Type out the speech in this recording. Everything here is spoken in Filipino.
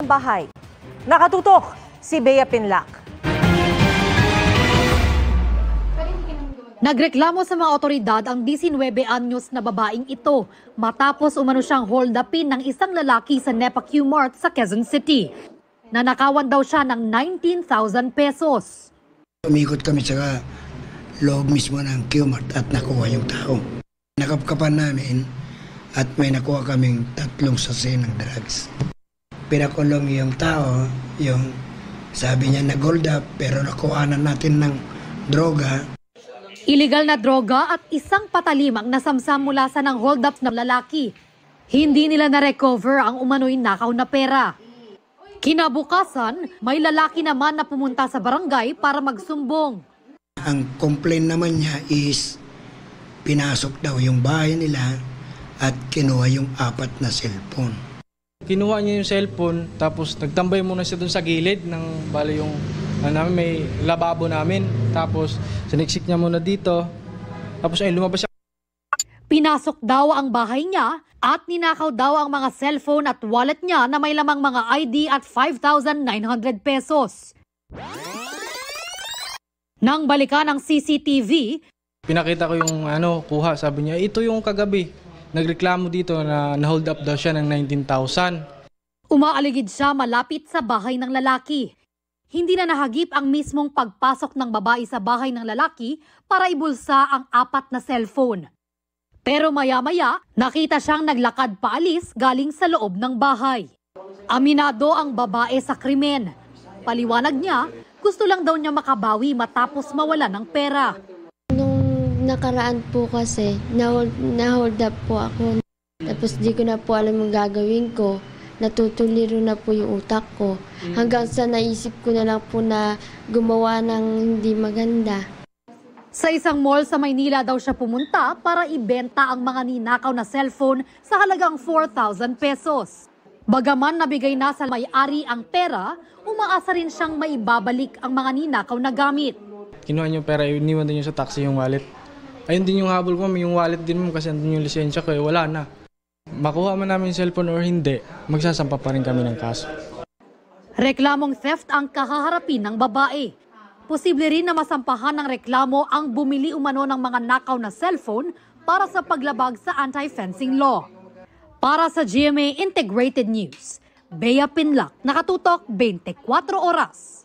bahay. Nakatutok si Bea Pinlac. Nagreklamo sa mga otoridad ang 19 anyos na babaeng ito matapos umano siyang hold-upin ng isang lalaki sa Nepa Q-Mart sa Quezon City. Nanakawan daw siya ng 19,000 pesos. Umikot kami sa loob mismo ng Q-Mart at nakuha yung tao. Nakapkapan namin at may nakuha kaming 3 sachet ng drugs. Pinakulong yung tao, yung sabi niya nag-hold up pero nakuhanan natin ng droga. Illegal na droga at isang patalim ang nasamsam mula sa ng hold-up ng lalaki. Hindi nila na-recover ang umano'y nakaw na pera. Kinabukasan, may lalaki naman na pumunta sa barangay para magsumbong. Ang complaint naman niya is pinasok daw yung bahay nila at kinuha yung 4 na cellphone. Kinuha niya yung cellphone tapos nagtambay muna siya dun sa gilid ng bali yung may lababo namin. Tapos siniksik niya muna dito. Tapos ay lumabas siya. Pinasok daw ang bahay niya at ninakaw daw ang mga cellphone at wallet niya na may lamang mga ID at 5,900 pesos. Nang balikan ng CCTV, Pinakita ko yung kuha. Sabi niya, ito yung kagabi. Nagreklamo dito na hold up daw siya ng 19,000. umaaligid siya malapit sa bahay ng lalaki. Hindi na nahagip ang mismong pagpasok ng babae sa bahay ng lalaki para ibulsa ang 4 na cellphone. Pero maya-maya, nakita siyang naglakad paalis galing sa loob ng bahay. Aminado ang babae sa krimen. Paliwanag niya, gusto lang daw niya makabawi matapos mawala ng pera. Nung nakaraan po kasi, na-hold up po ako. Tapos di ko na po alam ang gagawin ko. Natutuliro na po yung utak ko. Hanggang sa naisip ko na lang po na gumawa ng hindi maganda. Sa isang mall sa Maynila daw siya pumunta para ibenta ang mga ninakaw na cellphone sa halagang 4,000 pesos. Bagaman nabigay na sa may-ari ang pera, umaasa rin siyang maibabalik ang mga ninakaw na gamit. Kinuha niyo pera, iniwan din niyo sa taxi yung wallet. Ayun din yung habol ko, yung wallet din mo kasi andun yung lisensya ko, wala na. Makuha man namin yung cellphone or hindi, magsasampa pa rin kami ng kaso. Reklamong theft ang kahaharapin ng babae. Posible rin na masampahan ng reklamo ang bumili umano ng mga nakaw na cellphone para sa paglabag sa anti-fencing law. Para sa GMA Integrated News, Bea Pinlac, nakatutok 24 oras.